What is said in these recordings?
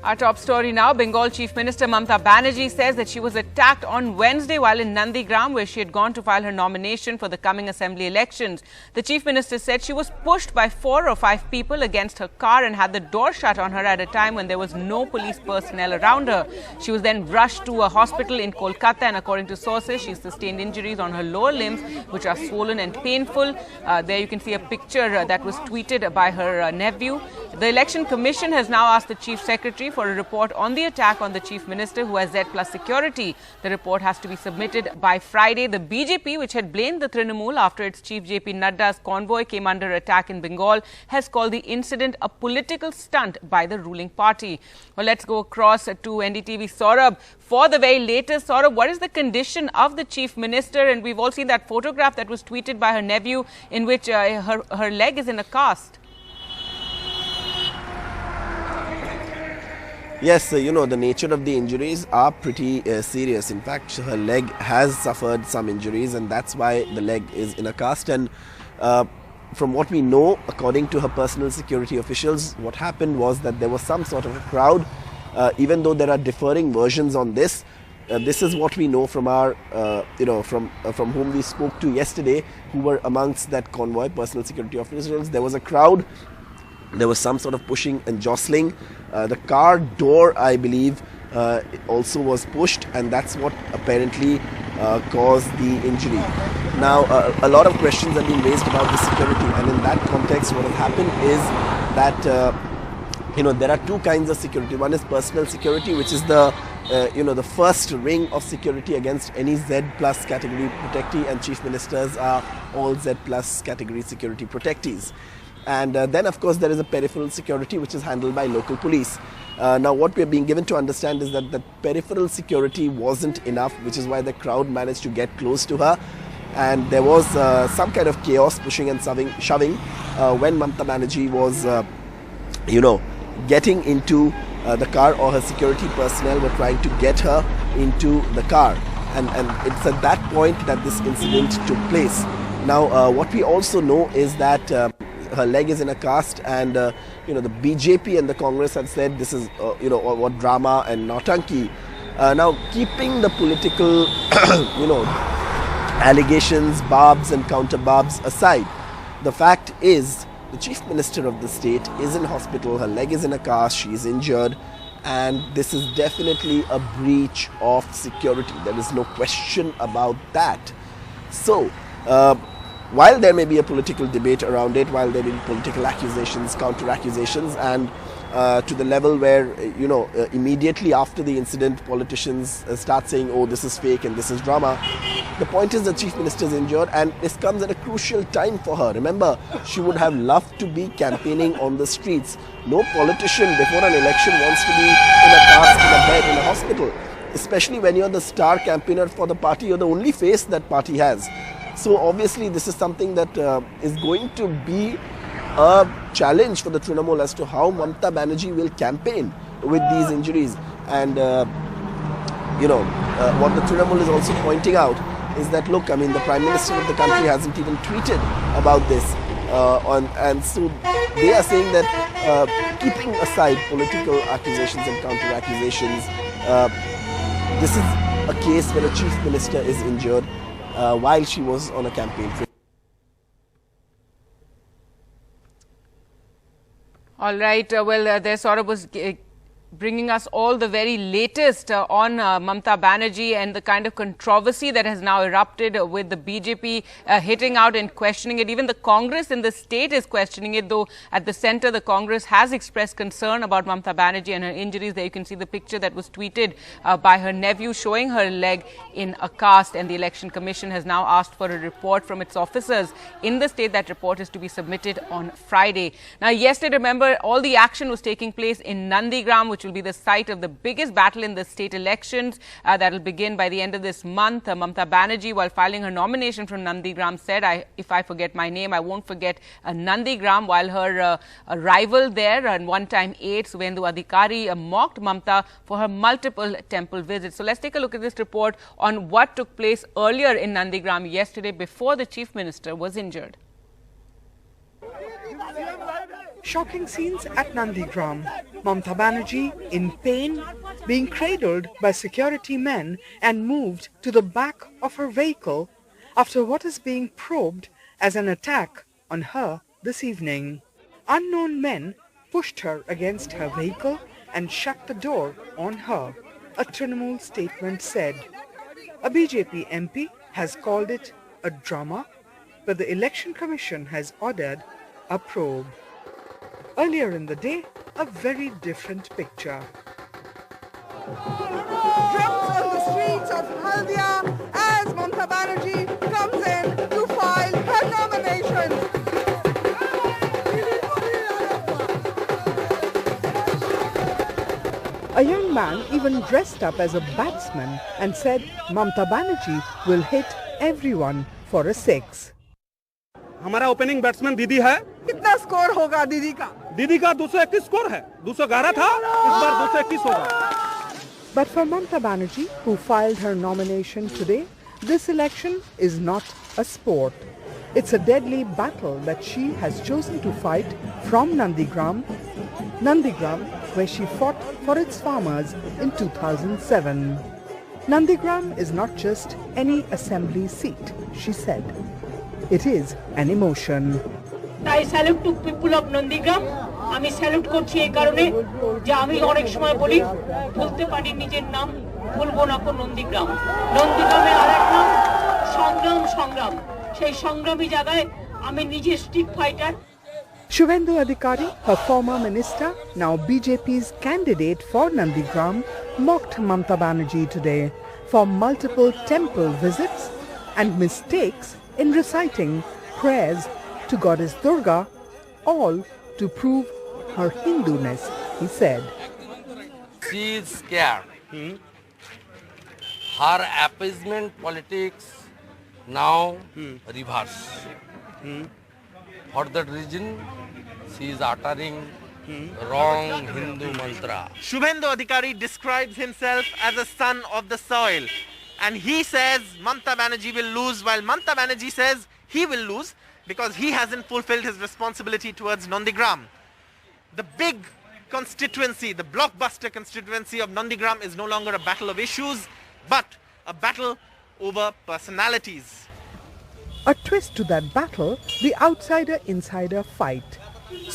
Our top story now, Bengal Chief Minister Mamata Banerjee says that she was attacked on Wednesday while in Nandigram, where she had gone to file her nomination for the coming assembly elections. The Chief Minister said she was pushed by 4 or 5 people against her car and had the door shut on her at a time when there was no police personnel around her. She was then rushed to a hospital in Kolkata, and according to sources, she sustained injuries on her lower limbs, which are swollen and painful. There you can see a picture that was tweeted by her nephew. The Election Commission has now asked the Chief Secretary for a report on the attack on the Chief Minister, who has Z plus security. The report has to be submitted by Friday. The BJP, which had blamed the Trinamool after its Chief JP Nadda's convoy came under attack in Bengal, has called the incident a political stunt by the ruling party. Well, let's go across to NDTV. Saurabh, for the very latest, Saurabh, what is the condition of the Chief Minister? And we've all seen that photograph that was tweeted by her nephew in which her leg is in a cast. Yes, the nature of the injuries are pretty serious. In fact, her leg has suffered some injuries, and that's why the leg is in a cast. And from what we know, according to her personal security officials, what happened was that there was some sort of a crowd. Even though there are differing versions on this, this is what we know from our, from whom we spoke to yesterday, who were amongst that convoy, personal security officials. There was a crowd. There was some sort of pushing and jostling. The car door, I believe, also was pushed, and that's what apparently caused the injury. Now, a lot of questions have been raised about the security, and in that context, what has happened is that there are two kinds of security. One is personal security, which is the the first ring of security against any Z plus category protectee, and chief ministers are all Z plus category security protectees. And then, of course, there is a peripheral security which is handled by local police. Now, what we are being given to understand is that the peripheral security wasn't enough, which is why the crowd managed to get close to her. And there was some kind of chaos, pushing and shoving when Mamata Banerjee was, getting into the car, or her security personnel were trying to get her into the car. And it's at that point that this incident took place. Now, what we also know is that her leg is in a cast, and the BJP and the Congress have said this is what drama and nautanki. Now, keeping the political allegations, barbs and counter barbs aside, the fact is the Chief Minister of the state is in hospital. Her leg is in a cast. She is injured, and this is definitely a breach of security. There is no question about that. So while there may be a political debate around it, while there may be political accusations, counter accusations, and to the level where immediately after the incident politicians start saying, oh, this is fake and this is drama, the point is the Chief Minister is injured, and this comes at a crucial time for her. Remember, she would have loved to be campaigning on the streets. No politician before an election wants to be in a cast, in a bed, in a hospital, especially when you're the star campaigner for the party. You're the only face that party has. So obviously this is something that is going to be a challenge for the Trinamool as to how Mamata Banerjee will campaign with these injuries. And what the Trinamool is also pointing out is that, look, I mean, the Prime Minister of the country hasn't even tweeted about this. And so they are saying that keeping aside political accusations and counter accusations, this is a case where a Chief Minister is injured while she was on a campaign trip. All right. There Saurabh was bringing us all the very latest on Mamata Banerjee and the kind of controversy that has now erupted with the BJP hitting out and questioning it. Even the Congress in the state is questioning it, though at the centre the Congress has expressed concern about Mamata Banerjee and her injuries. There you can see the picture that was tweeted by her nephew showing her leg in a cast, and the Election Commission has now asked for a report from its officers in the state. That report is to be submitted on Friday. Now, yesterday, remember, all the action was taking place in Nandigram, which will be the site of the biggest battle in the state elections that will begin by the end of this month. Mamata Banerjee, while filing her nomination from Nandigram, said, if I forget my name, I won't forget Nandigram, while her rival there and one-time aide, Suvendu Adhikari, mocked Mamata for her multiple temple visits. So let's take a look at this report on what took place earlier in Nandigram yesterday before the Chief Minister was injured. Shocking scenes at Nandigram. Mamta Banerjee in pain, being cradled by security men and moved to the back of her vehicle after what is being probed as an attack on her this evening. Unknown men pushed her against her vehicle and shut the door on her, a Trinamool statement said. A BJP MP has called it a drama, but the Election Commission has ordered a probe. Earlier in the day, a very different picture. Drums on the streets of Haldia as Mamta Banerjee comes in to file her nomination. A young man even dressed up as a batsman and said Mamta Banerjee will hit everyone for a six. हमारा opening batsman दीदी है. कितना score होगा दीदी का? दीदी का 221 score है. 211 था, इस बार 221 होगा. But for Mamta Banerjee, who filed her nomination today, this election is not a sport. It's a deadly battle that she has chosen to fight from Nandigram, where she fought for its farmers in 2007. Nandigram is not just any assembly seat, she said. It is an emotion. I salute to people of Nandigram. আমি salute করছি এই কারণে যে আমি অনেক সময় বলি বলতে পারি নিজের নাম বলবো না কোন নন্দীগ্রাম. নন্দীগ্রামের আরেক নাম সংগ্রাম. সেই সংগ্রামী জায়গায় আমি নিজে street fighter. Shubhendu Adhikari, her former minister, now BJP's candidate for Nandigram, mocked Mamta Banerjee today for multiple temple visits and mistakes in reciting prayers to goddess Durga, all to prove her Hinduness, he said. She is scared. Her appeasement politics now reverse. For that reason, she is uttering wrong Hindu mantra. Shubhendu Adhikari describes himself as a son of the soil. And he says Mamta Banerjee will lose, while Mamta Banerjee says he will lose because he hasn't fulfilled his responsibility towards Nandigram. The big constituency, the blockbuster constituency of Nandigram is no longer a battle of issues, but a battle over personalities. A twist to that battle, the outsider-insider fight.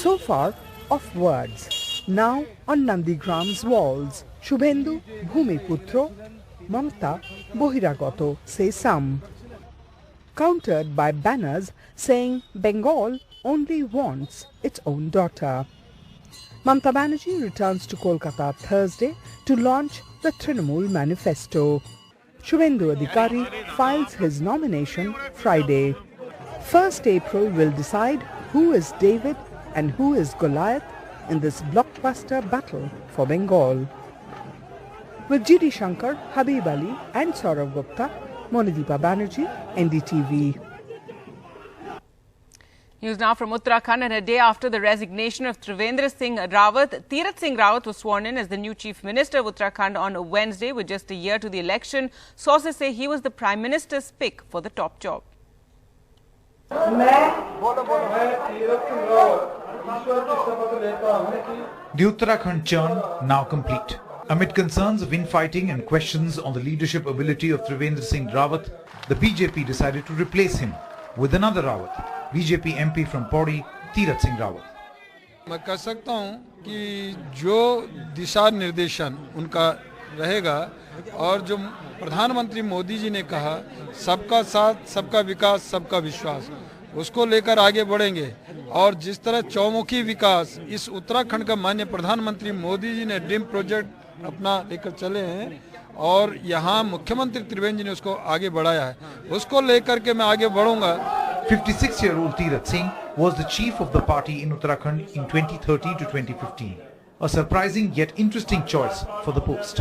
So far, of words. Now on Nandigram's walls, Shubhendu Bhumiputro, Mamta Bohiragato, say some. Countered by banners saying Bengal only wants its own daughter. Mamta Banerjee returns to Kolkata Thursday to launch the Trinamool Manifesto. Shubhendu Adhikari files his nomination Friday. 1st April will decide who is David and who is Goliath in this blockbuster battle for Bengal. With GD Shankar, Habib Ali and Saurav Gupta, Monideepa Banerjee, NDTV. News now from Uttarakhand, and a day after the resignation of Trivendra Singh Rawat, Tirath Singh Rawat was sworn in as the new Chief Minister of Uttarakhand on Wednesday with just a year to the election. Sources say he was the Prime Minister's pick for the top job. The Uttarakhand churn now complete. Amid concerns of infighting and questions on the leadership ability of Trivendra Singh Rawat, the BJP decided to replace him with another Rawat, BJP MP from Pauri, Tirath Singh Rawat. मैं कह सकता हूं कि जो दिशा निर्देशन उनका रहेगा और जो प्रधानमंत्री मोदी जी ने कहा सबका साथ, सबका विकास, सबका विश्वास, उसको लेकर आगे बढ़ेंगे. और जिस तरह चौमुखी विकास इस उत्तराखंड का माननीय प्रधानमंत्री मोदी जी ने ड्रीम प्रोजेक्ट अपना लेकर चले हैं और यहाँ मुख्यमंत्री त्रिवेंद्र जी ने उसको आगे बढ़ाया है, उसको लेकर के मैं आगे बढ़ूंगा. 56-year-old Tirath Singh was the chief of the party in Uttarakhand in 2013 to 2015. A surprising yet interesting choice for the post.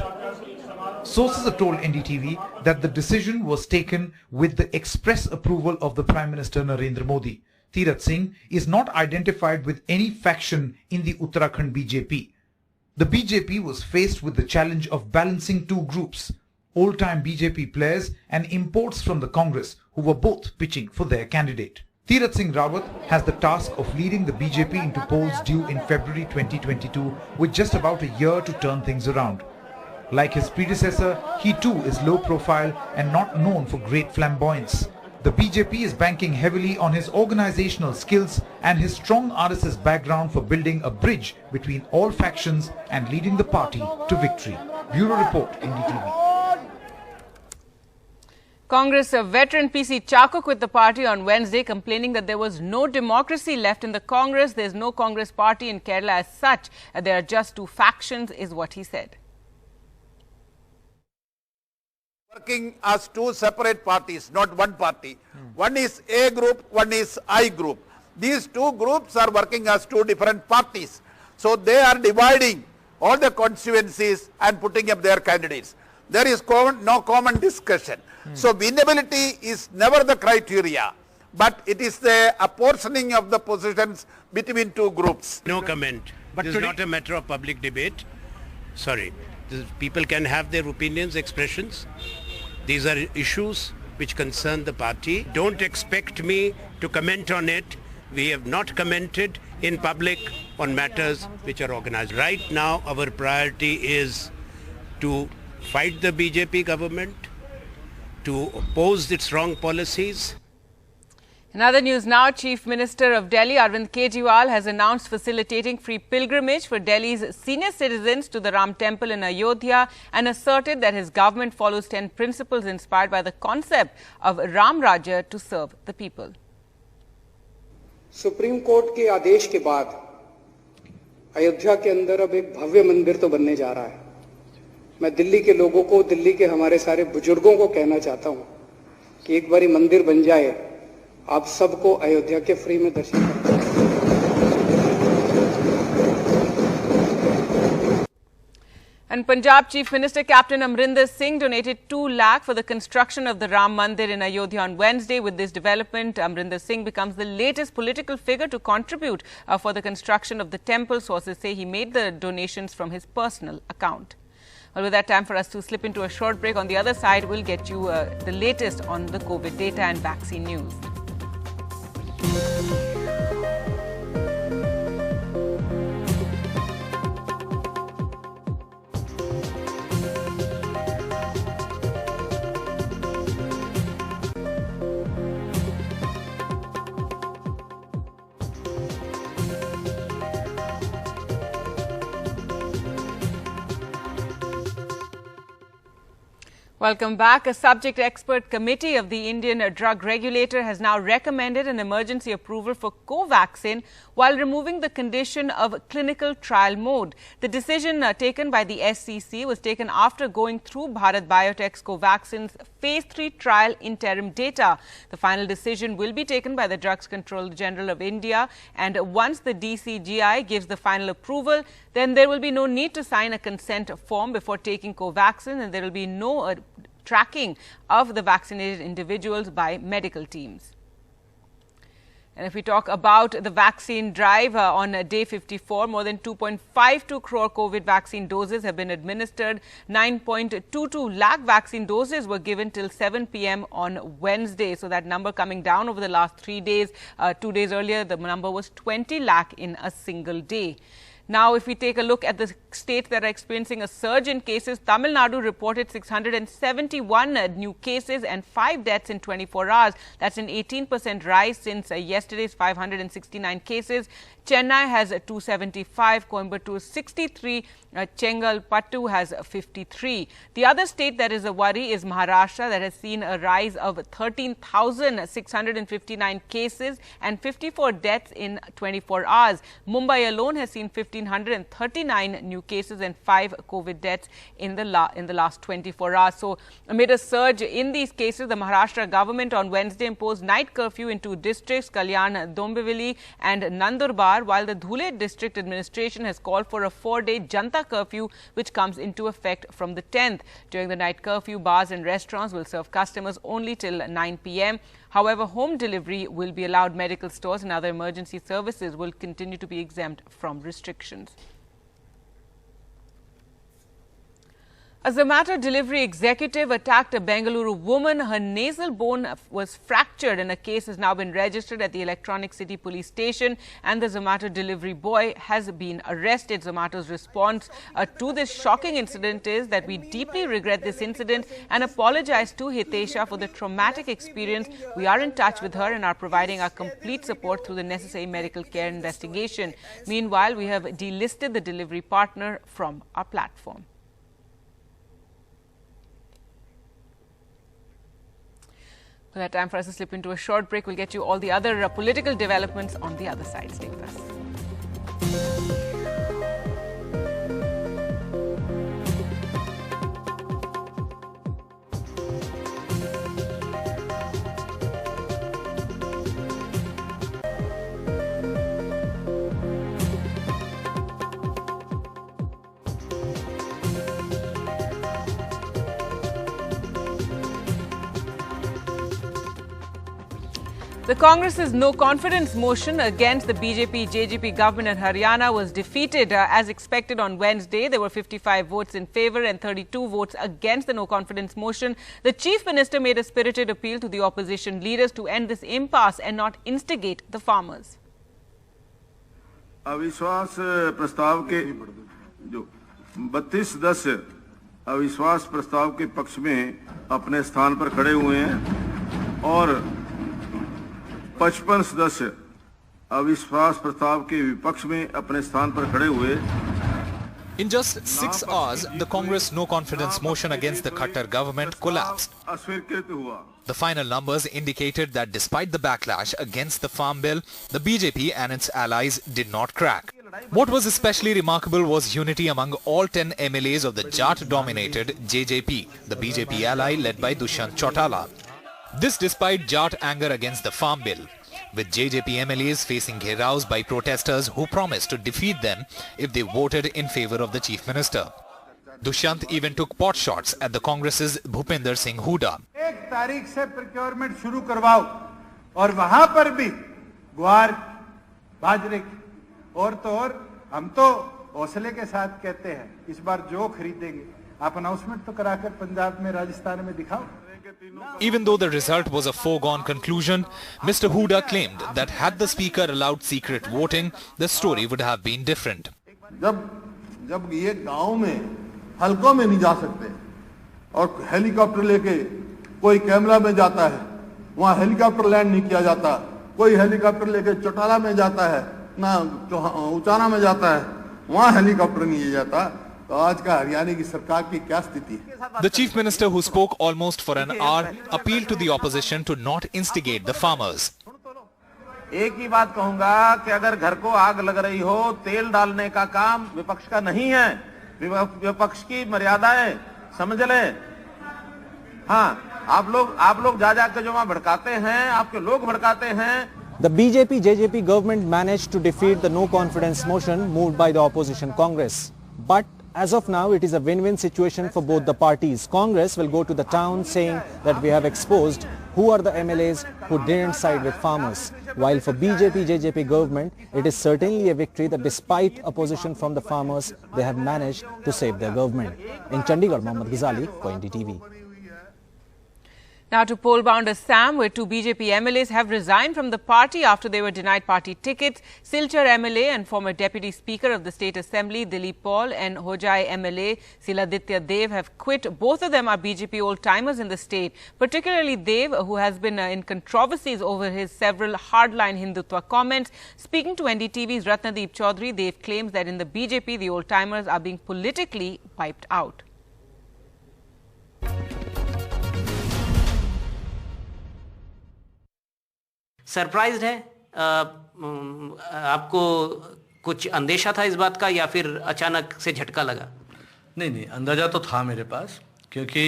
Sources have told NDTV that the decision was taken with the express approval of the Prime Minister Narendra Modi. Tirath Singh is not identified with any faction in the Uttarakhand BJP. The BJP was faced with the challenge of balancing two groups, old-time BJP players and imports from the Congress who were both pitching for their candidate. Tirath Singh Rawat has the task of leading the BJP into polls due in February 2022 with just about a year to turn things around. Like his predecessor, he too is low profile and not known for great flamboyance. The BJP is banking heavily on his organizational skills and his strong RSS background for building a bridge between all factions and leading the party to victory. Bureau Report, NDTV. Congress veteran PC Chakuk with the party on Wednesday, complaining that there was no democracy left in the Congress. There's no Congress party in Kerala as such. There are just two factions, is what he said. Working as two separate parties, not one party. One is A group, one is I group. These two groups are working as two different parties. So they are dividing all the constituencies and putting up their candidates. There is no common discussion. So winnability is never the criteria, but it is the apportioning of the positions between two groups. No comment. But this is not a matter of public debate. Sorry. People can have their opinions, expressions. These are issues which concern the party. Don't expect me to comment on it. We have not commented in public on matters which are organized. Right now, our priority is to fight the BJP government, to oppose its wrong policies. In other news now, Chief Minister of Delhi Arvind Kejriwal has announced facilitating free pilgrimage for Delhi's senior citizens to the Ram Temple in Ayodhya and asserted that his government follows 10 principles inspired by the concept of Ram Rajya to serve the people. Supreme court के आदेश के बाद अयोध्या के अंदर अब एक भव्य मंदिर तो बनने जा रहा है। मैं दिल्ली के लोगों को, दिल्ली के हमारे सारे बुजुर्गों को कहना चाहता हूं कि एक बारी मंदिर बन जाए, आप सबको अयोध्या के फ्री में दर्शन करते हैं। And Punjab Chief Minister Captain Amrinder Singh donated 2 lakh for the construction of the Ram Mandir in Ayodhya on Wednesday. With this development, Amrinder Singh becomes the latest political figure to contribute for the construction of the temple. Sources say he made the donations from his personal account. Well, with that, time for us to slip into a short break. On the other side, we'll get you the latest on the COVID data and vaccine news. Welcome back. A subject expert committee of the Indian drug regulator has now recommended an emergency approval for Covaxin while removing the condition of clinical trial mode. The decision taken by the SCC was taken after going through Bharat Biotech's Covaxin's Phase 3 trial interim data. The final decision will be taken by the Drugs Controller General of India, and once the DCGI gives the final approval, then there will be no need to sign a consent form before taking Covaxin, and there will be no tracking of the vaccinated individuals by medical teams. And if we talk about the vaccine drive on day 54, more than 2.52 crore COVID vaccine doses have been administered. 9.22 lakh vaccine doses were given till 7 p.m. on Wednesday. So that number coming down over the last 3 days. 2 days earlier, the number was 20 lakh in a single day. Now, if we take a look at the states that are experiencing a surge in cases, Tamil Nadu reported 671 new cases and 5 deaths in 24 hours. That's an 18% rise since yesterday's 569 cases. Chennai has 275, Coimbatore 63, Chengalpattu has 53. The other state that is a worry is Maharashtra, that has seen a rise of 13,659 cases and 54 deaths in 24 hours. Mumbai alone has seen 1,539 new cases and 5 COVID deaths in the last 24 hours. So, amid a surge in these cases, the Maharashtra government on Wednesday imposed night curfew in 2 districts, Kalyan, Dombivli and Nandurbar, while the Dhule district administration has called for a 4-day Janta curfew, which comes into effect from the 10th. During the night curfew, bars and restaurants will serve customers only till 9 p.m. However, home delivery will be allowed. Medical stores and other emergency services will continue to be exempt from restrictions. A Zomato delivery executive attacked a Bengaluru woman. Her nasal bone was fractured and a case has now been registered at the Electronic City Police Station and the Zomato delivery boy has been arrested. Zomato's response to this shocking incident is that we deeply regret this incident and apologize to Hitesha for the traumatic experience. We are in touch with her and are providing our complete support through the necessary medical care investigation. Meanwhile, we have delisted the delivery partner from our platform. For that, time for us to slip into a short break. We'll get you all the other political developments on the other side. Stay with us. The Congress's no-confidence motion against the BJP-JJP government in Haryana was defeated as expected on Wednesday. There were 55 votes in favour and 32 votes against the no-confidence motion. The Chief Minister made a spirited appeal to the opposition leaders to end this impasse and not instigate the farmers. अविश्वास प्रस्ताव के जो 32 सदस्य अविश्वास प्रस्ताव के पक्ष में अपने स्थान पर खड़े हुए हैं और 55 सदस्य अविश्वास प्रस्ताव के विपक्ष में अपने स्थान पर खड़े हुए। In just 6 hours, the Congress no-confidence motion against the Khattar government collapsed. The final numbers indicated that despite the backlash against the farm bill, the BJP and its allies did not crack. What was especially remarkable was unity among all 10 MLAs of the Jat-dominated JJP, the BJP ally led by Dushyant Chautala. This despite Jat anger against the farm bill, with JJP MLAs facing gheraos by protesters who promised to defeat them if they voted in favour of the Chief Minister. Dushyant even took pot shots at the Congress's Bhupinder Singh Hooda. 1 तारीख से procurement शुरू करवाओ और वहां पर भी ग्वार बाजरे की और तो और हम तो हौसले के साथ कहते हैं इस बार जो खरीदेंगे आप अनाउंसमेंट तो कराकर पंजाब में राजस्थान में दिखाओ. Even though the result was a foregone conclusion, Mr. Hooda claimed that had the speaker allowed secret voting, the story would have been different. जब ये गांव में हलकों में नहीं जा सकते और हेलीकॉप्टर लेके कोई कैमरा में जाता है, वहाँ हेलीकॉप्टर लैंड नहीं किया जाता, कोई हेलीकॉप्टर लेके चौटाला में जाता है, ना उचाना में जाता है, वहाँ हेलीकॉप्टर नहीं लिया जाता. The Chief Minister, who spoke almost for an hour, appealed to the opposition to not instigate the farmers. एक ही बात कहूंगा कि अगर घर को आग लग रही हो, तेल डालने का काम विपक्ष का नहीं है. विपक्ष की मर्यादाएं समझ लें. हाँ, आप लोग जा के जो वहां भड़काते हैं, आपके लोग भड़काते हैं. The BJP-JJP government managed to defeat the no-confidence motion moved by the opposition Congress. But as of now, it is a win-win situation for both the parties. Congress will go to the town saying that we have exposed who are the MLAs who didn't side with farmers. While for BJP-JJP government, it is certainly a victory that despite opposition from the farmers, they have managed to save their government. In Chandigarh, Mohammad Ghazali for NDTV. Now to poll-bound Assam, where 2 BJP MLAs have resigned from the party after they were denied party tickets. Silchar MLA and former Deputy Speaker of the State Assembly, Dilip Paul, and Hojai MLA, Siladitya Dev, have quit. Both of them are BJP old-timers in the state, particularly Dev, who has been in controversies over his several hardline Hindutva comments. Speaking to NDTV's Ratnadeep Chaudhary, Dev claims that in the BJP, the old-timers are being politically wiped out. Surprised है? आपको कुछ अंदेशा था इस बात का या फिर अचानक से झटका लगा? नहीं, अंदाजा तो था मेरे पास, क्योंकि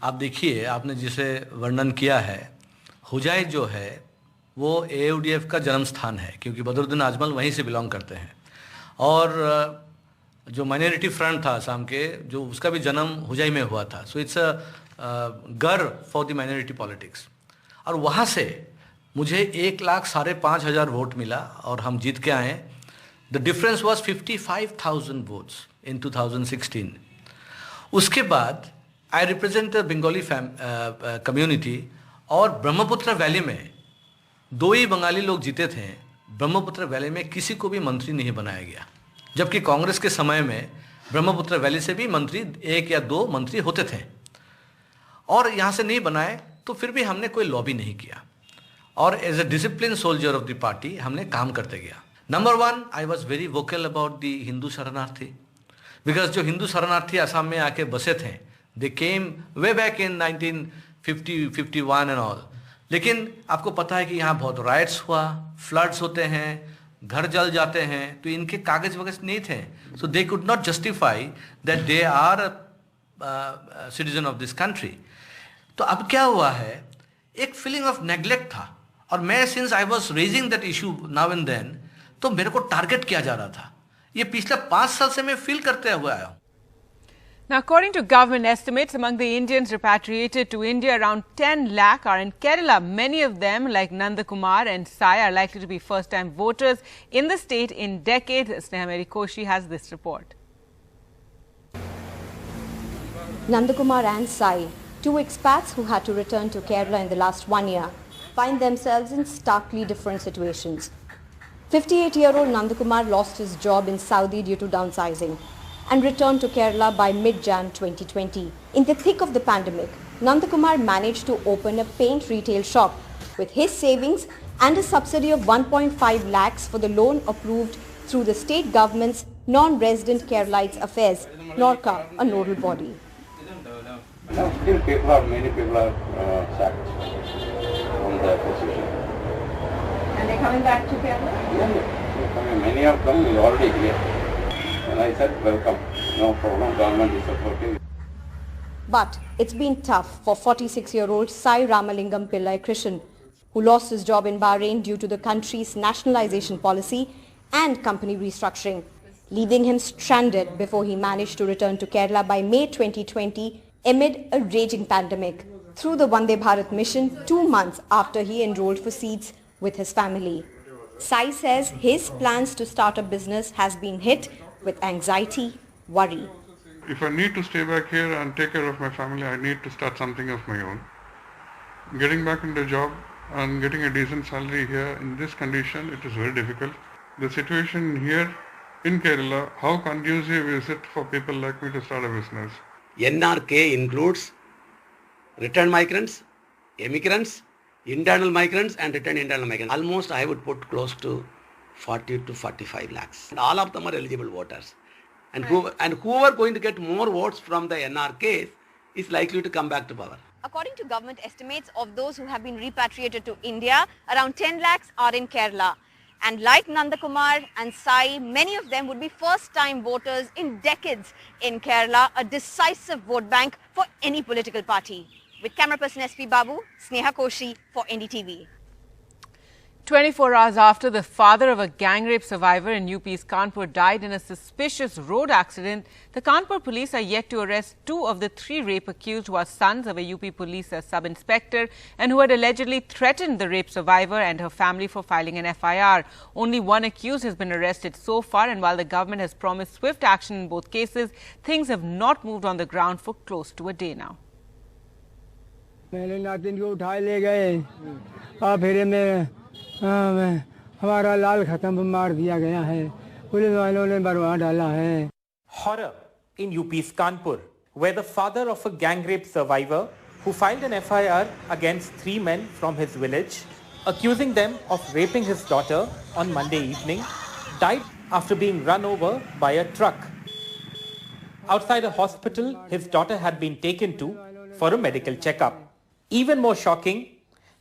आप देखिए, आपने जिसे वर्णन किया है, हुजाई जो है वो AUDF का जन्म स्थान है, क्योंकि बदरुद्दीन आजमल वहीं से बिलोंग करते हैं. और जो माइनॉरिटी फ्रंट था असम के, जो उसका भी जन्म हुजाई में हुआ था. सो इट्स अ गर्व फॉर द माइनॉरिटी पॉलिटिक्स. और वहाँ से मुझे 1,05,500 वोट मिला और हम जीत के आए. The difference was 55,000 votes in 2016. उसके बाद I represent the Bengali community, और ब्रह्मपुत्र वैली में 2 ही बंगाली लोग जीते थे। ब्रह्मपुत्र वैली में किसी को भी मंत्री नहीं बनाया गया, जबकि कांग्रेस के समय में ब्रह्मपुत्र वैली से भी मंत्री 1 या 2 मंत्री होते थे, और यहाँ से नहीं बनाए तो फिर भी हमने कोई लॉबी नहीं किया, और as a discipline soldier of the party हमने काम करते गया। Number 1, I was very vocal about the Hindu शरणार्थी, बिकॉज जो हिंदू शरणार्थी असम में आके बसे थे, they came way back in 1950, 51 and all. लेकिन आपको पता है कि यहाँ बहुत राइट्स हुआ, फ्लड्स होते हैं, घर जल जाते हैं, तो इनके कागज वगैरह नहीं थे, so they could not justify that they are citizen of this country. तो अब क्या हुआ है, एक फीलिंग ऑफ नेग्लेक्ट था, और मैं since I was raising that issue now and then, तो मेरे को टारगेट किया जा रहा था। ये पिछले 5 साल से मैं फील करते हुए आया हूँ। Now, according to government estimates, among the Indians repatriated to India, around 10 lakh are in Kerala. Many of them, like Nandakumar and Sai, are likely to be first-time voters in the state in decades. Sneha Mary Koshi has this report. Nandakumar and Sai, 2 expats who had to return to Kerala in the last 1 year, find themselves in starkly different situations. 58-year-old Nandakumar lost his job in Saudi due to downsizing and returned to Kerala by mid-Jan 2020. In the thick of the pandemic, Nandakumar managed to open a paint retail shop with his savings and a subsidy of 1.5 lakhs for the loan approved through the state government's Non-Resident Keralites Affairs, NORCA, a nodal body. Still many people are sacked from the position. And they're coming back to Kerala? Yeah, many have come already here. And I said, welcome, no problem, government is supporting. But it's been tough for 46-year-old Sai Ramalingam Pillai Krishan, who lost his job in Bahrain due to the country's nationalization policy and company restructuring, leaving him stranded before he managed to return to Kerala by May 2020 amid a raging pandemic through the Vande Bharat mission 2 months after he enrolled for seats with his family. Sai says his plans to start a business has been hit with anxiety, worry. If I need to stay back here and take care of my family, I need to start something of my own. Getting back into a job and getting a decent salary here in this condition, it is very difficult. The situation here in Kerala, how conducive is it for people like me to start a business? NRK includes returned migrants, immigrants, internal migrants and returned internal migrants. Almost I would put close to 40 to 45 lakhs. And all of them are eligible voters. And, whoever going to get more votes from the NRKs is likely to come back to power. According to government estimates of those who have been repatriated to India, around 10 lakhs are in Kerala. And like Nandakumar and Sai, many of them would be first-time voters in decades in Kerala, a decisive vote bank for any political party. With camera person SP Babu, Sneha Koshi for NDTV. 24 hours after the father of a gang rape survivor in UP's Kanpur died in a suspicious road accident, the Kanpur police are yet to arrest 2 of the 3 rape accused who are sons of a UP police sub-inspector and who had allegedly threatened the rape survivor and her family for filing an FIR. Only 1 accused has been arrested so far, and while the government has promised swift action in both cases, things have not moved on the ground for close to a day now. मेरे नातिन को उठा ले गए और फिर में हमारा लाल खत्म मार दिया गया है पुलिस वालों ने बरवा डाला है. Horror in UP's Kanpur, where the father of a gang rape survivor who filed an FIR against 3 men from his village, accusing them of raping his daughter on Monday evening, died after being run over by a truck. Outside a hospital, his daughter had been taken to for a medical checkup. Even more shocking,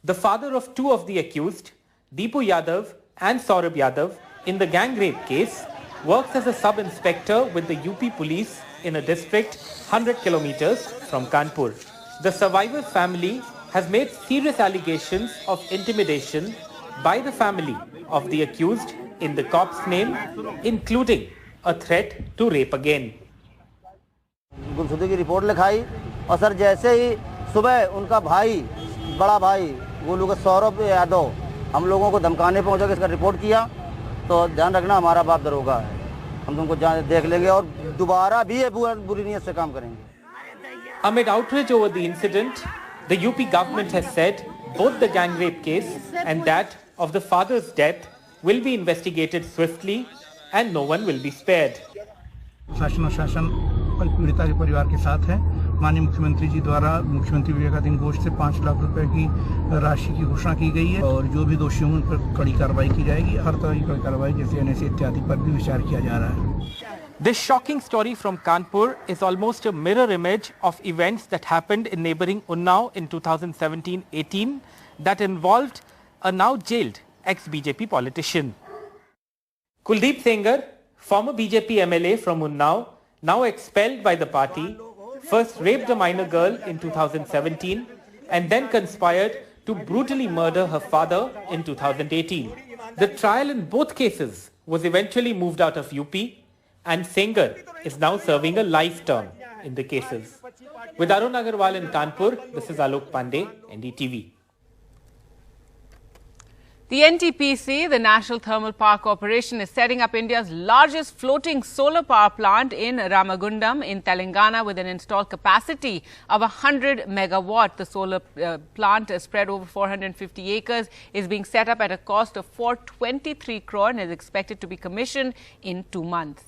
the father of 2 of the accused, Deepu Yadav and Saurabh Yadav, in the gang rape case, works as a sub-inspector with the UP police in a district 100 kilometers from Kanpur. The survivor's family has made serious allegations of intimidation by the family of the accused in the cop's name, including a threat to rape again. गुमशुदगी की report लिखाई और sir जैसे ही सुबह उनका भाई बड़ा भाई गोलू का सौरभ यादव हम लोगों को धमकाने पहुंचा के इसका रिपोर्ट किया तो ध्यान रखना हमारा बाप दरोगा है हम तुमको देख लेंगे और दोबारा भी ये बुरी नीयत से काम करेंगे. Amid outrage over the incident, the UP government has said both the gang rape case and that of the father's death will be investigated swiftly and no one will be spared. शासन पीड़िता के परिवार के साथ है। माननीय मुख्यमंत्री जी द्वारा मुख्यमंत्री विवेकाधीन कोष से 5 लाख रुपए की राशि की घोषणा की गई है और जो भी दोषी हों उन पर कड़ी कार्रवाई की जाएगी। हर तरह की कड़ी कार्रवाई जैसे NSA इत्यादि पर भी विचार किया जा रहा है। This shocking story from Kanpur is almost a mirror image of events that happened in neighboring Unnao in 2017-18 that involved a now jailed ex-BJP politician. Kuldeep Sengar, former BJP MLA from Unnao, now expelled by the party, first raped a minor girl in 2017 and then conspired to brutally murder her father in 2018. The trial in both cases was eventually moved out of UP and Sengar is now serving a life term in the cases. With Arun Agarwal in Kanpur, this is Alok Pandey, NDTV. The NTPC, the National Thermal Power Corporation, is setting up India's largest floating solar power plant in Ramagundam in Telangana with an installed capacity of 100 megawatt. The solar plant, spread over 450 acres, is being set up at a cost of 423 crore and is expected to be commissioned in 2 months.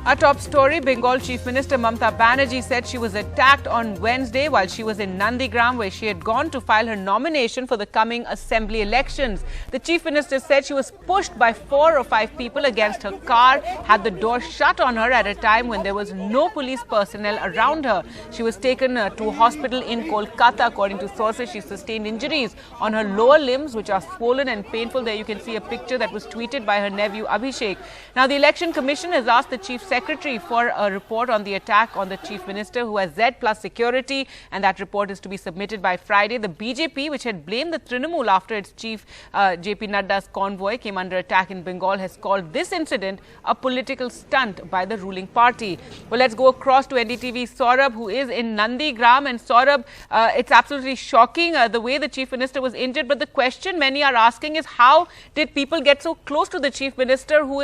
Our top story, Bengal Chief Minister Mamta Banerjee said she was attacked on Wednesday while she was in Nandigram, where she had gone to file her nomination for the coming assembly elections. The Chief Minister said she was pushed by 4 or 5 people against her car, had the door shut on her at a time when there was no police personnel around her. She was taken to a hospital in Kolkata. According to sources, she sustained injuries on her lower limbs, which are swollen and painful. There you can see a picture that was tweeted by her nephew Abhishek. Now, the Election Commission has asked the Chief Secretary for a report on the attack on the Chief Minister, who has Z+ security, and that report is to be submitted by Friday. The BJP, which had blamed the Trinamool after its chief JP Nadda's convoy came under attack in Bengal, has called this incident a political stunt by the ruling party. Well, let's go across to NDTV's Saurabh, who is in Nandigram. And Saurabh, it's absolutely shocking the way the Chief Minister was injured. But the question many are asking is, how did people get so close to the Chief Minister who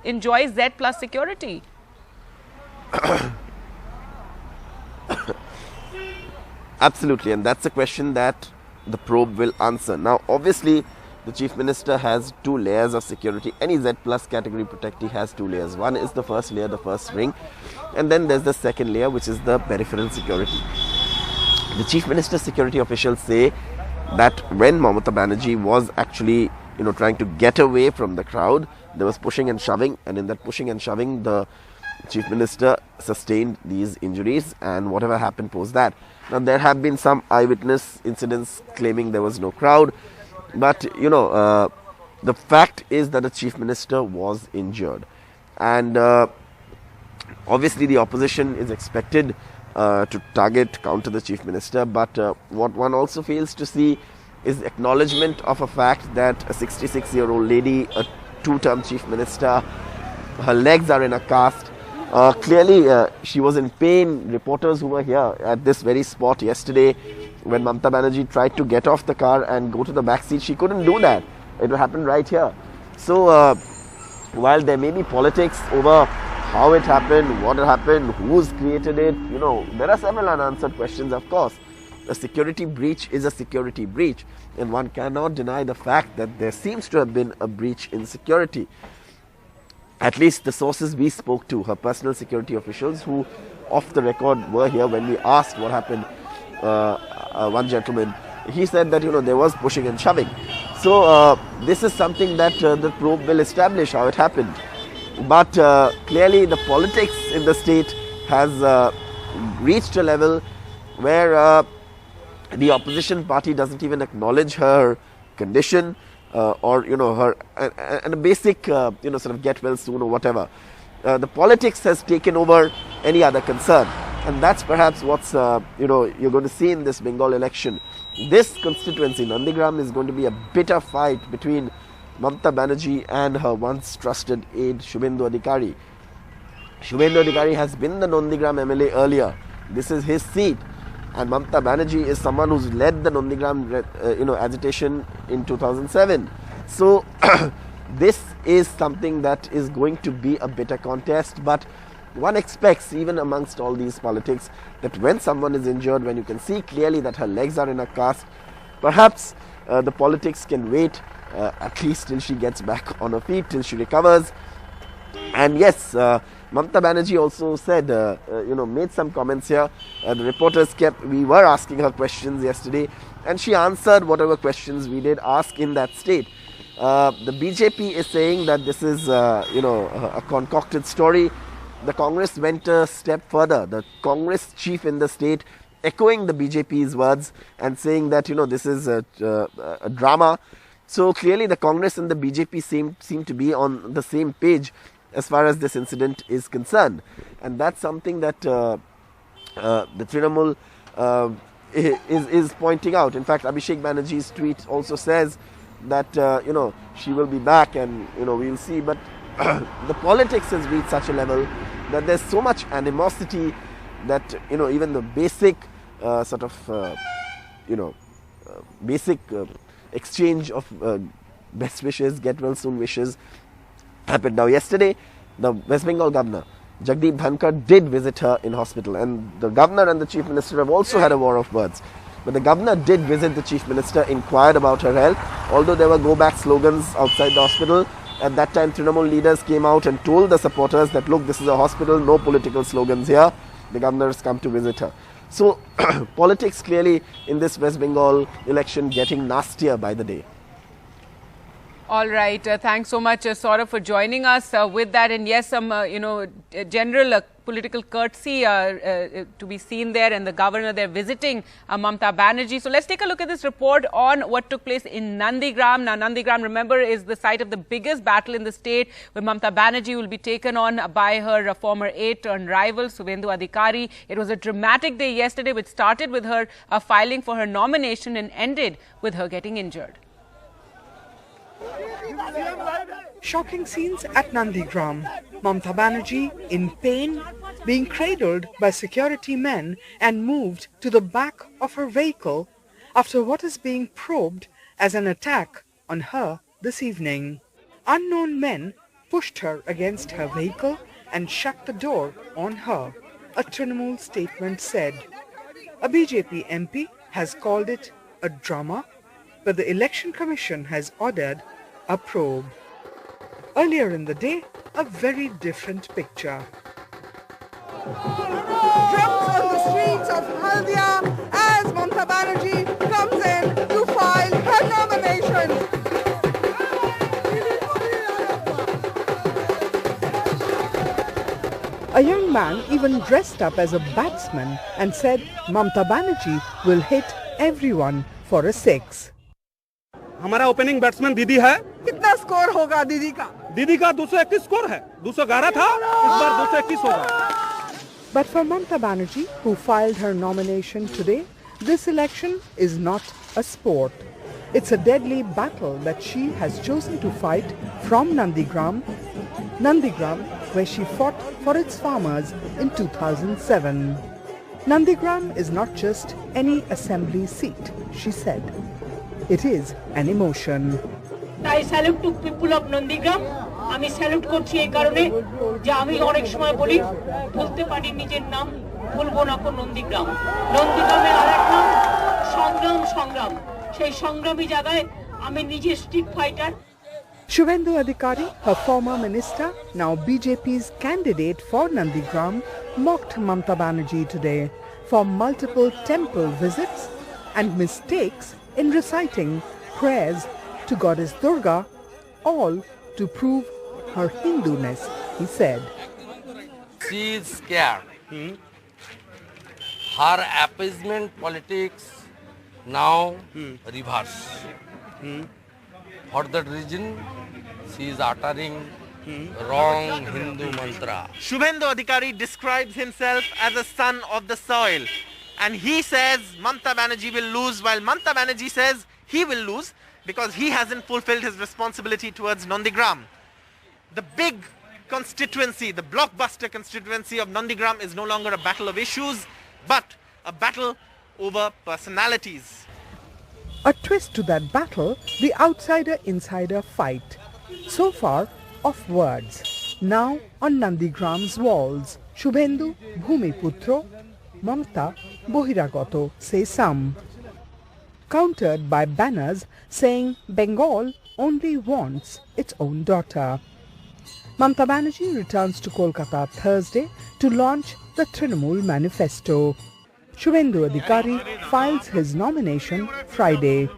enjoys Z+ security? Absolutely, and that's a question that the probe will answer. Now, obviously, the Chief Minister has 2 layers of security. Any Z+ category protectee has 2 layers. One is the first layer, the first ring, and then there's the second layer, which is the peripheral security. The Chief Minister's security officials say that when Mamata Banerjee was actually, trying to get away from the crowd, there was pushing and shoving, and in that pushing and shoving, the Chief Minister sustained these injuries, and whatever happened post that. Now, there have been some eyewitness incidents claiming there was no crowd, but the fact is that the Chief Minister was injured, and obviously the opposition is expected to counter the Chief Minister, but what one also fails to see is acknowledgement of a fact that a 66-year-old lady, a 2-term Chief Minister, her legs are in a cast. Clearly, she was in pain. Reporters who were here at this very spot yesterday, when Mamata Banerjee tried to get off the car and go to the back seat, she couldn't do that. It happened right here. So, while there may be politics over how it happened, what happened, who's created it, there are several unanswered questions, of course. A security breach is a security breach, and one cannot deny the fact that there seems to have been a breach in security. At least the sources we spoke to, her personal security officials, who off the record were here when we asked what happened, one gentleman, he said that there was pushing and shoving. So this is something that the probe will establish how it happened. But clearly the politics in the state has reached a level where the opposition party doesn't even acknowledge her condition, or her and a basic sort of get well soon or whatever. The politics has taken over any other concern, and that's perhaps what's you're going to see in this Bengal election. This constituency, Nandigram, is going to be a bitter fight between Mamata Banerjee and her once trusted aide Shubhendu Adhikari. Shubhendu Adhikari has been the Nandigram MLA earlier. This is his seat. And Mamata Banerjee is someone who's led the Nandigram agitation in 2007. So this is something that is going to be a bitter contest. But one expects, even amongst all these politics, that when someone is injured, when you can see clearly that her legs are in a cast, perhaps the politics can wait at least till she gets back on her feet, till she recovers. And yes, Mamata Banerjee also said, made some comments here. The reporters we were asking her questions yesterday, and she answered whatever questions we did ask in that state. The BJP is saying that this is, a concocted story. The Congress went a step further. The Congress chief in the state echoing the BJP's words and saying that, this is a drama. So clearly the Congress and the BJP seem to be on the same page as far as this incident is concerned. And that's something that the Trinamool is pointing out. In fact, Abhishek Banerjee's tweet also says that, she will be back and, we'll see. But the politics has reached such a level that there's so much animosity that, even the basic basic exchange of best wishes, get well soon wishes happened. Now, yesterday, the West Bengal governor, Jagdeep Dhankar, did visit her in hospital, and the governor and the chief minister have also had a war of words. But the governor did visit the chief minister, inquired about her health, although there were go back slogans outside the hospital. At that time, Trinamool leaders came out and told the supporters that, look, this is a hospital, no political slogans here. The governor has come to visit her. So, politics clearly in this West Bengal election getting nastier by the day. All right. Thanks so much, Saurabh, for joining us with that. And yes, some, general political courtesy to be seen there, and the governor there visiting Mamata Banerjee. So let's take a look at this report on what took place in Nandigram. Now, Nandigram, remember, is the site of the biggest battle in the state, where Mamata Banerjee will be taken on by her former aide-turned rival, Subhendu Adhikari. It was a dramatic day yesterday, which started with her filing for her nomination and ended with her getting injured. Shocking scenes at Nandigram. Mamata Banerjee in pain, being cradled by security men and moved to the back of her vehicle after what is being probed as an attack on her this evening. Unknown men pushed her against her vehicle and shut the door on her, a Trinamool statement said. A BJP MP has called it a drama, but the Election Commission has ordered a probe. Earlier in the day, a very different picture. Drums on the streets of Haldia as Mamata Banerjee comes in to file her nomination. A young man even dressed up as a batsman and said Mamata Banerjee will hit everyone for a six. हमारा opening batsman दीदी है। कितना score होगा दीदी का? दीदी का 221 score है। 211 था, इस बार 221 होगा। But for Mamata Banerjee, who filed her nomination today, this election is not a sport. It's a deadly battle that she has chosen to fight from Nandigram, where she fought for its farmers in 2007. Nandigram is not just any assembly seat, she said. It is an emotion. I salute to people of Nandigram. আমি salute করছি এই কারণে যে আমি অনেক সময় বলি বলতে পারি নিজের নাম, বলবো না কোন নন্দীগ্রাম। নন্দীগ্রামের আরেক নাম সংগ্রাম। সেই সংগ্রামী জায়গায় আমি নিজে street fighter. Subhendu Adhikari, her former minister, now BJP's candidate for Nandigram, mocked Mamata Banerjee today for multiple temple visits and mistakes in reciting prayers to goddess Durga, all to prove her Hinduness, he said. She is scared. Her appeasement politics now reverse. For that reason, she is uttering wrong Hindu mantra. Subhendu Adhikari describes himself as a son of the soil, and he says Mamata Banerjee will lose, while Mamata Banerjee says he will lose because he hasn't fulfilled his responsibility towards Nandigram. The big constituency, the blockbuster constituency of Nandigram is no longer a battle of issues, but a battle over personalities. A twist to that battle, the outsider-insider fight. So far, of words. Now on Nandigram's walls, Shubhendu Bhumiputro, Mamta Bohiragato say some, countered by banners saying Bengal only wants its own daughter. Mamta Banerjee returns to Kolkata Thursday to launch the Trinamool Manifesto. Shubhendu Adhikari files his nomination Friday.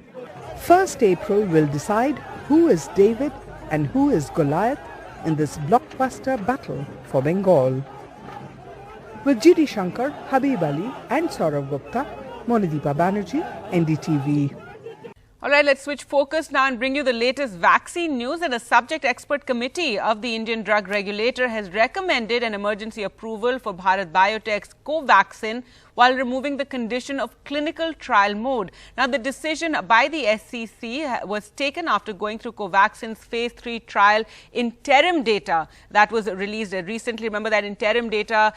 1st April will decide who is David and who is Goliath in this blockbuster battle for Bengal. With GD Shankar, Habib Ali and Saurav Gupta, Monideepa Banerjee, NDTV. All right, let's switch focus now and bring you the latest vaccine news. And a subject expert committee of the Indian drug regulator has recommended an emergency approval for Bharat Biotech's Covaxin while removing the condition of clinical trial mode. Now, the decision by the SCC was taken after going through Covaxin's phase 3 trial interim data that was released recently. Remember that interim data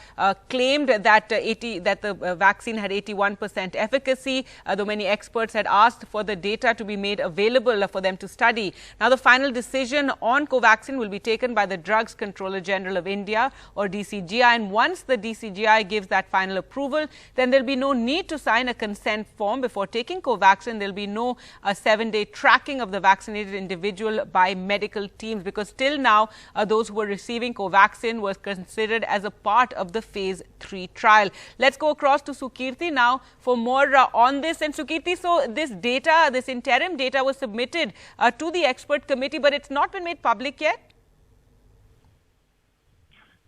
claimed that the vaccine had 81% efficacy, though many experts had asked for the data to be made available for them to study. Now, the final decision on Covaxin will be taken by the Drugs Controller General of India, or DCGI, and once the DCGI gives that final approval, then there will be no need to sign a consent form before taking Covaxin. There will be no 7-day tracking of the vaccinated individual by medical teams, because till now those who were receiving Covaxin was considered as a part of the phase 3 trial. Let's go across to Sukirti now for more on this. And Sukirti, so this data, this interim data was submitted to the expert committee, but it's not been made public yet?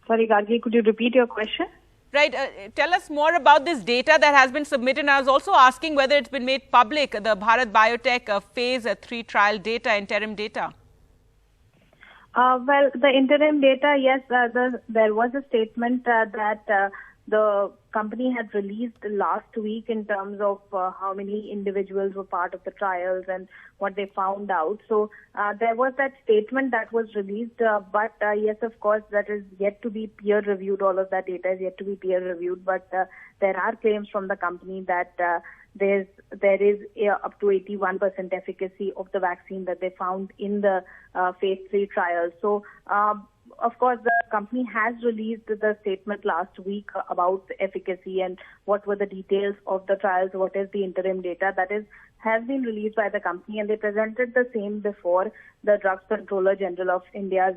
Sorry, Gargi, could you repeat your question? Right. Tell us more about this data that has been submitted. I was also asking whether it's been made public, the Bharat Biotech phase 3 trial data, interim data. Well, the interim data, yes, there was a statement that the company had released last week in terms of how many individuals were part of the trials and what they found out. So there was that statement that was released, but yes, of course, that is yet to be peer reviewed. All of that data is yet to be peer reviewed, but there are claims from the company that there is up to 81% efficacy of the vaccine that they found in the phase 3 trials. So of course, the company has released the statement last week about the efficacy and what were the details of the trials, what is the interim data that has been released by the company, and they presented the same before the Drugs Controller General of India's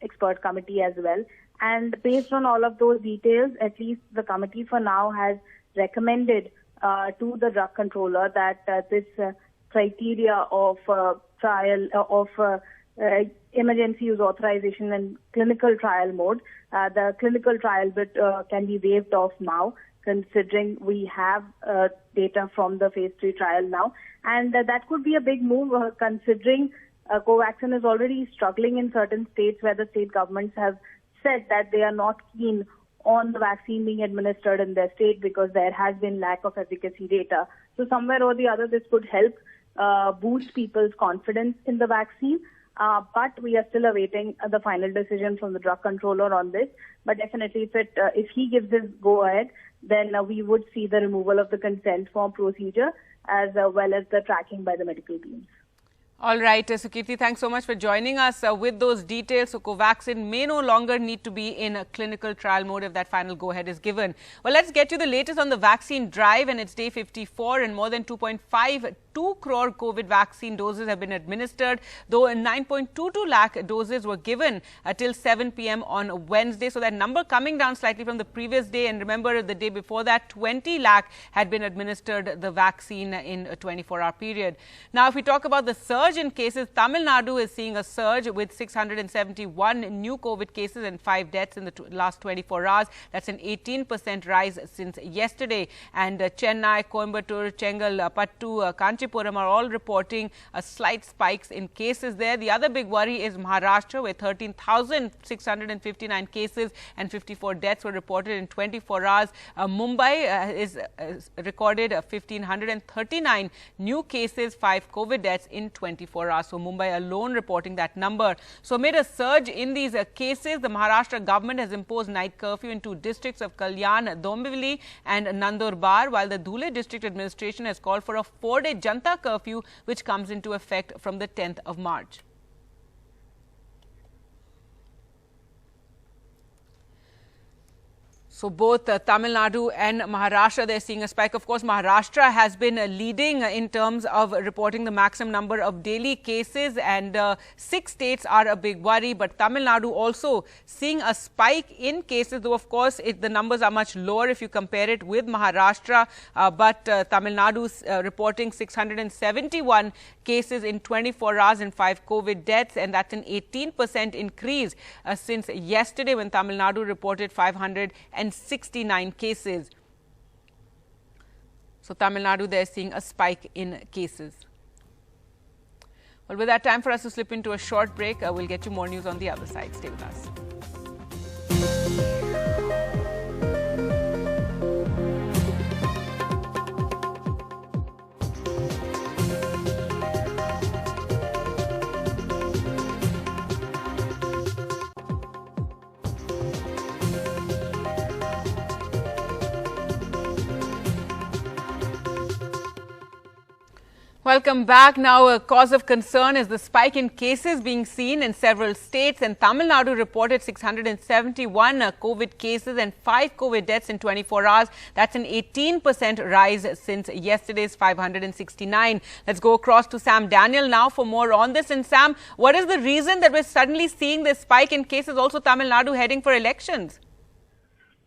expert committee as well. And based on all of those details, at least the committee for now has recommended to the drug controller that this criteria of trial of emergency use authorization and clinical trial mode, the clinical trial bit can be waived off now, considering we have data from the phase 3 trial now. And that could be a big move, considering Covaxin is already struggling in certain states where the state governments have said that they are not keen on the vaccine being administered in their state because there has been lack of efficacy data. So somewhere or the other, this could help boost people's confidence in the vaccine. But we are still awaiting the final decision from the drug controller on this. But definitely, if he gives his go-ahead, then we would see the removal of the consent form procedure as well as the tracking by the medical teams. All right, Sukirti, thanks so much for joining us with those details. So Covaxin may no longer need to be in a clinical trial mode if that final go-ahead is given. Well, let's get you the latest on the vaccine drive, and it's day 54 and more than 2.52 crore COVID vaccine doses have been administered, though 9.22 lakh doses were given till 7 p.m. on Wednesday. So that number coming down slightly from the previous day, and remember the day before that 20 lakh had been administered the vaccine in a 24-hour period. Now, if we talk about the surge in cases, Tamil Nadu is seeing a surge with 671 new COVID cases and 5 deaths in the last 24 hours. That's an 18% rise since yesterday. And Chennai, Coimbatore, Chengalpattu, Kanchipuram are all reporting slight spikes in cases there. The other big worry is Maharashtra, where 13,659 cases and 54 deaths were reported in 24 hours. Mumbai is recorded 1,539 new cases, 5 COVID deaths in 24 hours. So Mumbai alone reporting that number. So amid a surge in these cases, the Maharashtra government has imposed night curfew in 2 districts of Kalyan, Dombivli and Nandurbar, while the Dhule district administration has called for a 4-day Janta curfew, which comes into effect from the 10th of March. So both Tamil Nadu and Maharashtra, they're seeing a spike. Of course, Maharashtra has been leading in terms of reporting the maximum number of daily cases, and 6 states are a big worry. But Tamil Nadu also seeing a spike in cases, though of course the numbers are much lower if you compare it with Maharashtra. But Tamil Nadu's reporting 671 cases in 24 hours and 5 COVID deaths, and that's an 18% increase since yesterday when Tamil Nadu reported 569 cases. So Tamil Nadu, they're seeing a spike in cases. Well, with that, time for us to slip into a short break. We'll get you more news on the other side. Stay with us. Welcome back. Now, a cause of concern is the spike in cases being seen in several states, and Tamil Nadu reported 671 COVID cases and 5 COVID deaths in 24 hours. That's an 18% rise since yesterday's 569. Let's go across to Sam Daniel now for more on this. And Sam, what is the reason that we're suddenly seeing this spike in cases, also Tamil Nadu heading for elections?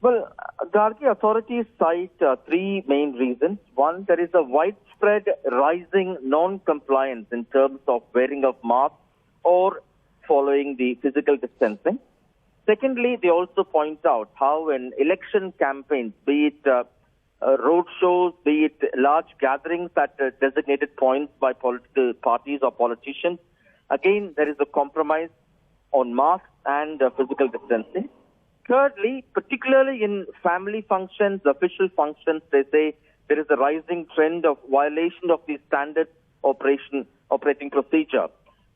Well, Gargi, authorities cite 3 main reasons. One, there is a widespread rising non-compliance in terms of wearing of masks or following the physical distancing. Secondly, they also point out how in election campaigns, be it road shows, be it large gatherings at designated points by political parties or politicians, again, there is a compromise on masks and physical distancing. Thirdly, particularly in family functions, official functions, they say there is a rising trend of violation of the standard operating procedure.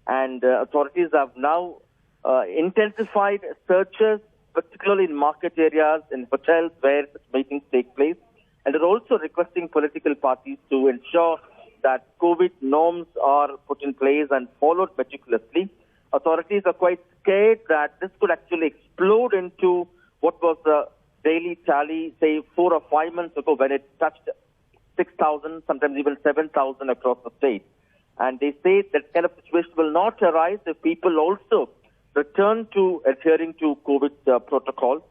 And authorities have now intensified searches, particularly in market areas, in hotels where meetings take place. And they're also requesting political parties to ensure that COVID norms are put in place and followed meticulously. Authorities are quite scared that this could actually explode into what was the daily tally, say, 4 or 5 months ago when it touched 6,000, sometimes even 7,000 across the state. And they say that kind of situation will not arise if people also return to adhering to COVID protocols.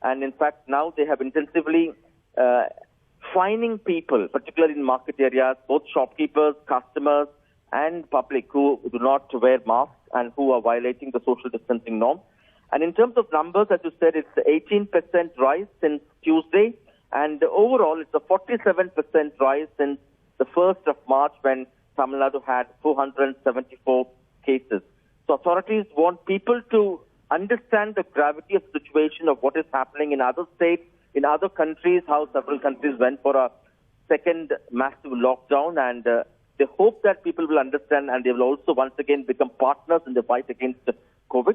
And in fact, now they have intensively fining people, particularly in market areas, both shopkeepers, customers, and public who do not wear masks and who are violating the social distancing norm. And in terms of numbers, as you said, it's 18% rise since Tuesday. And overall, it's a 47% rise since the 1st of March when Tamil Nadu had 474 cases. So authorities want people to understand the gravity of the situation of what is happening in other states, in other countries, how several countries went for a second massive lockdown. And they hope that people will understand and they will also once again become partners in the fight against COVID.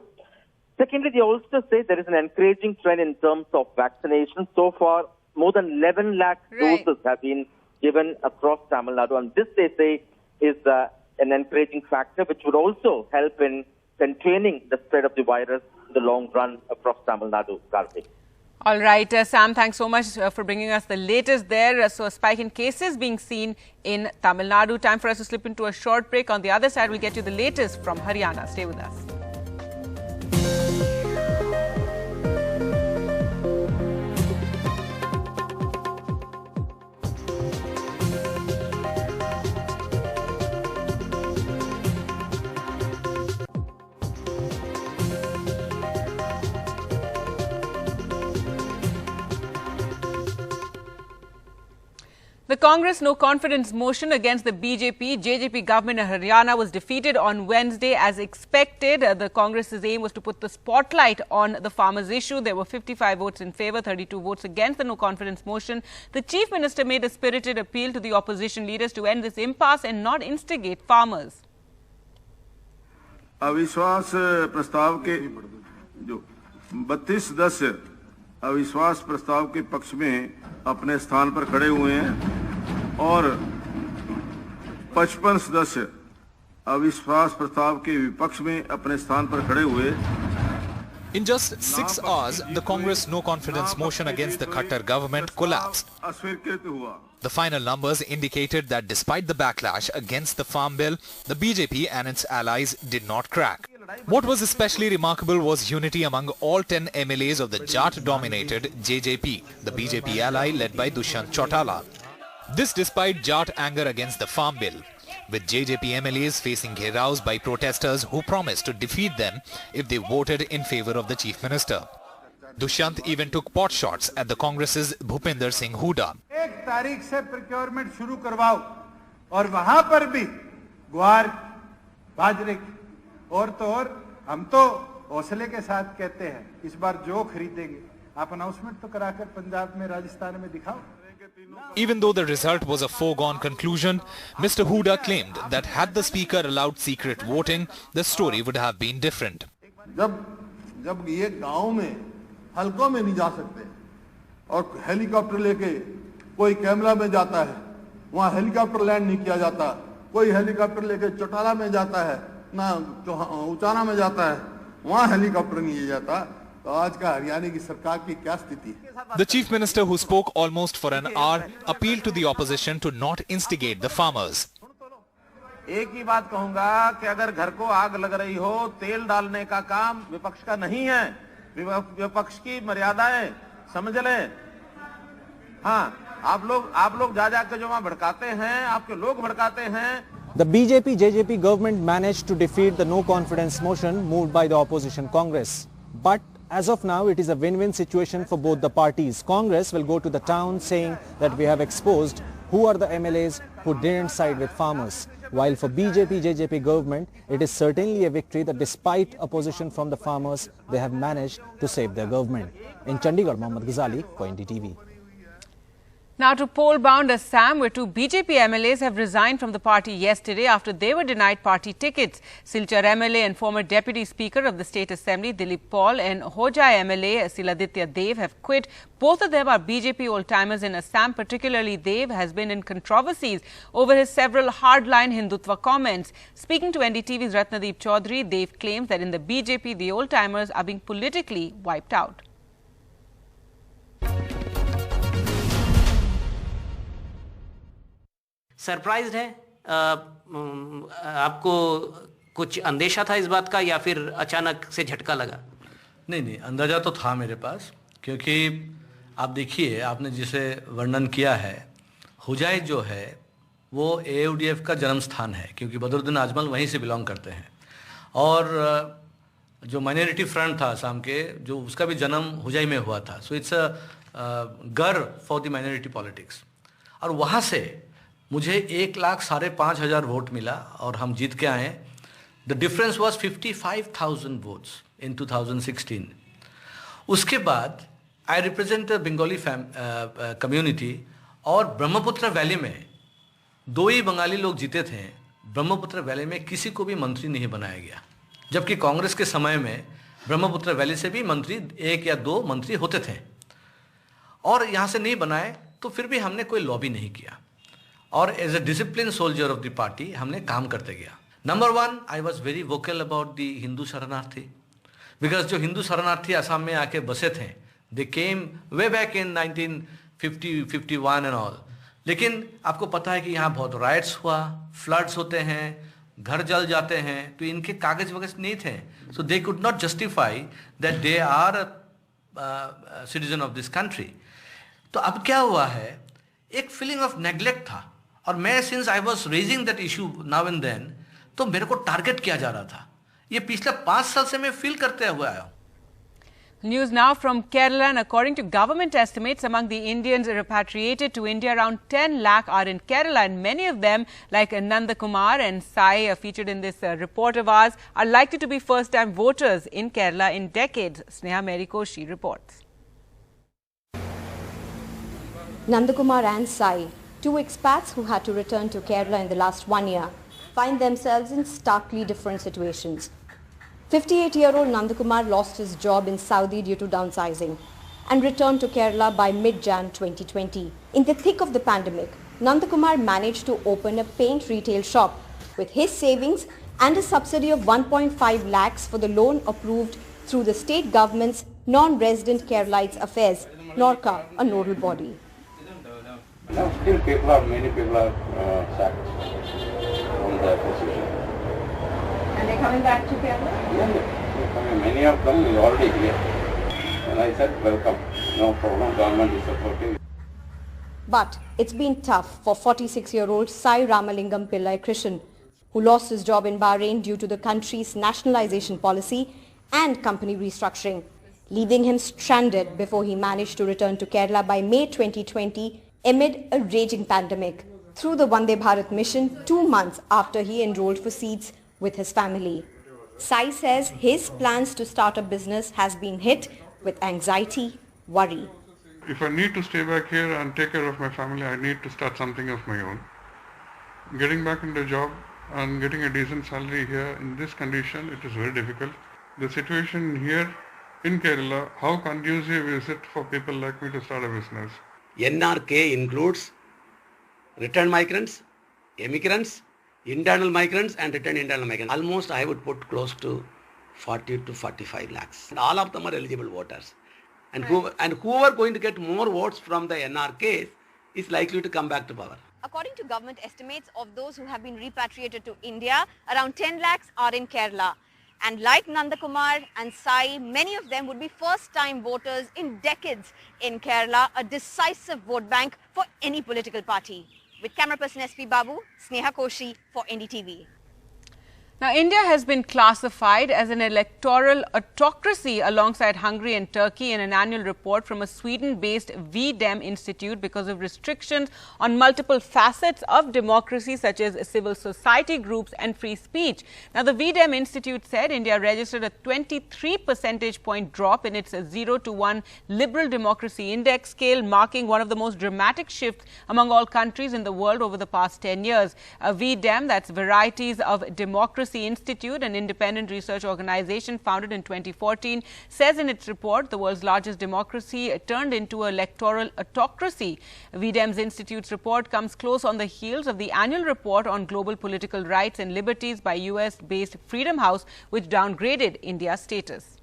Secondly, they also say there is an encouraging trend in terms of vaccination. So far, more than 11 lakh doses have been given across Tamil Nadu. And this, they say, is an encouraging factor which would also help in containing the spread of the virus in the long run across Tamil Nadu. Karthik. All right, Sam, thanks so much for bringing us the latest there. So a spike in cases being seen in Tamil Nadu. Time for us to slip into a short break. On the other side, we'll get you the latest from Haryana. Stay with us. The Congress no confidence motion against the BJP government in Haryana was defeated on Wednesday as expected. The Congress's aim was to put the spotlight on the farmers' issue. There were 55 votes in favour, 32 votes against the no confidence motion. The Chief Minister made a spirited appeal to the opposition leaders to end this impasse and not instigate farmers. अविश्वास प्रस्ताव के जो 32 सदस्य अविश्वास प्रस्ताव के पक्ष में अपने स्थान पर खड़े हुए हैं और 55 सदस्य अविश्वास प्रस्ताव के विपक्ष में अपने स्थान पर खड़े हुए In just 6 hours, the Congress no-confidence motion against the Khattar government collapsed. The final numbers indicated that despite the backlash against the farm bill, the BJP and its allies did not crack. What was especially remarkable was unity among all 10 MLAs of the Jat-dominated JJP, the BJP ally led by Dushyant Chautala. This despite Jat anger against the farm bill, with JJP MLAs facing gheraos by protesters who promised to defeat them if they voted in favor of the Chief Minister. Dushyant even took pot shots at the Congress's Bhupinder Singh Hooda. 1 तारीख से procurement शुरू करवाओ और वहां पर भी ग्वार बाजरे की और तो और हम तो हौसले के साथ कहते हैं इस बार जो खरीदेंगे आप अनाउंसमेंट तो कराकर पंजाब में राजस्थान में दिखाओ. Even though the result was a foregone conclusion, Mr. Hooda claimed that had the speaker allowed secret voting, the story would have been different. जब ये गांव में हलकों में नहीं जा सकते और हेलीकॉप्टर लेके कोई कैमरा में जाता है, वहाँ हेलीकॉप्टर लैंड नहीं किया जाता, कोई हेलीकॉप्टर लेके चौटाला में जाता है, ना उचाना में जाता है, वहाँ हेलीकॉप्टर नहीं किया जाता, तो आज का हरियाणा की सरकार की क्या स्थिति है? The Chief Minister, who spoke almost for an hour, appealed to the opposition to not instigate the farmers. एक ही बात कहूंगा कि अगर घर को आग लग रही हो, तेल डालने का काम विपक्ष का नहीं है, विपक्ष की मर्यादाएं समझ लें. हाँ, आप लोग जा के जो वहां भड़काते हैं, आपके लोग भड़काते हैं. The BJP-JJP government managed to defeat the no-confidence motion moved by the opposition Congress. But as of now, it is a win-win situation for both the parties. Congress will go to the town saying that we have exposed who are the MLAs who didn't side with farmers. While for BJP-JJP government, it is certainly a victory that despite opposition from the farmers, they have managed to save their government. In Chandigarh, Mohammad Ghazali for NDTV. Now to poll-bound Assam, where 2 BJP MLAs have resigned from the party yesterday after they were denied party tickets. Silchar MLA and former Deputy Speaker of the State Assembly, Dilip Paul, and Hojai MLA, Siladitya Dev, have quit. Both of them are BJP old-timers in Assam. Particularly, Dev has been in controversies over his several hardline Hindutva comments. Speaking to NDTV's Ratnadeep Chaudhary, Dev claims that in the BJP, the old-timers are being politically wiped out. Surprised है? आपको कुछ अंदेशा था इस बात का या फिर अचानक से झटका लगा? नहीं, अंदाजा तो था मेरे पास, क्योंकि आप देखिए, आपने जिसे वर्णन किया है, हुजाई जो है वो AUDF का जन्म स्थान है, क्योंकि बदरुद्दीन आजमल वहीं से बिलोंग करते हैं. और जो माइनॉरिटी फ्रंट था असम के, जो उसका भी जन्म हुजाई में हुआ था. सो इट्स अ गर्व फॉर द माइनॉरिटी पॉलिटिक्स. और वहाँ से मुझे 1,05,500 वोट मिला और हम जीत के आए. The difference was 55,000 votes in 2016. उसके बाद I represent the Bengali community, और ब्रह्मपुत्र वैली में 2 ही बंगाली लोग जीते थे. ब्रह्मपुत्र वैली में किसी को भी मंत्री नहीं बनाया गया, जबकि कांग्रेस के समय में ब्रह्मपुत्र वैली से भी मंत्री 1 या 2 मंत्री होते थे. और यहाँ से नहीं बनाए तो फिर भी हमने कोई लॉबी नहीं किया, और as a discipline soldier of the party हमने काम करते गया. Number 1, I was very vocal about the Hindu शरणार्थी, बिकॉज जो हिंदू शरणार्थी असम में आके बसे थे, they came way back in 1950-51 and all. लेकिन आपको पता है कि यहाँ बहुत राइट्स हुआ, फ्लड्स होते हैं, घर जल जाते हैं, तो इनके कागज वगैरह नहीं थे. So they could not justify that they are citizen of this country. तो अब क्या हुआ है, एक फीलिंग ऑफ नेग्लेक्ट था, और मैं since I was raising that issue now and then, तो मेरे को टारगेट किया जा रहा था. ये पिछले 5 साल से मैं फील करते हुए आया हूं. News now from Kerala, and according to government estimates, among the Indians repatriated to India, around 10 lakh are in Kerala, and many of them, like Nanda Kumar and Sai, featured in this report of ours, are likely to be first-time voters in Kerala in decades. Sneha Merikoshi reports. Nanda Kumar and Sai, 2 expats who had to return to Kerala in the last 1 year, find themselves in starkly different situations. 58-year-old Nanda Kumar lost his job in Saudi due to downsizing and returned to Kerala by mid-Jan 2020. In the thick of the pandemic, Nanda Kumar managed to open a paint retail shop with his savings and a subsidy of 1.5 lakhs for the loan approved through the state government's Non-Resident Keralites Affairs, NORCA, a nodal body. Now still many people are sacked from their position. And they're coming back to Kerala? Yeah, they're coming. Many of them are already here. And I said, welcome, no problem, government is supporting. But it's been tough for 46-year-old Sai Ramalingam Pillai Krishan, who lost his job in Bahrain due to the country's nationalization policy and company restructuring, leaving him stranded before he managed to return to Kerala by May 2020 amid a raging pandemic through the Vande Bharat mission 2 months after he enrolled for seats with his family. Sai says his plans to start a business has been hit with anxiety, worry. If I need to stay back here and take care of my family, I need to start something of my own. Getting back into a job and getting a decent salary here in this condition, it is very difficult. The situation here in Kerala, how conducive is it for people like me to start a business? NRK includes returned migrants, immigrants, internal migrants and returned internal migrants. Almost I would put close to 40 to 45 lakhs. And all of them are eligible voters. And, whoever going to get more votes from the NRKs is likely to come back to power. According to government estimates of those who have been repatriated to India, around 10 lakhs are in Kerala. And like Nandakumar and Sai, many of them would be first-time voters in decades in Kerala, a decisive vote bank for any political party. With camera person SP Babu, Sneha Koshi for NDTV. Now, India has been classified as an electoral autocracy alongside Hungary and Turkey in an annual report from a Sweden-based VDEM institute because of restrictions on multiple facets of democracy such as civil society groups and free speech. Now, the VDEM institute said India registered a 23 percentage point drop in its 0 to 1 liberal democracy index scale, marking one of the most dramatic shifts among all countries in the world over the past 10 years. VDEM, that's Varieties of Democracy Institute, an independent research organization founded in 2014, says in its report the world's largest democracy turned into an electoral autocracy. VDEM's institute's report comes close on the heels of the annual report on global political rights and liberties by US-based Freedom House, which downgraded India's status.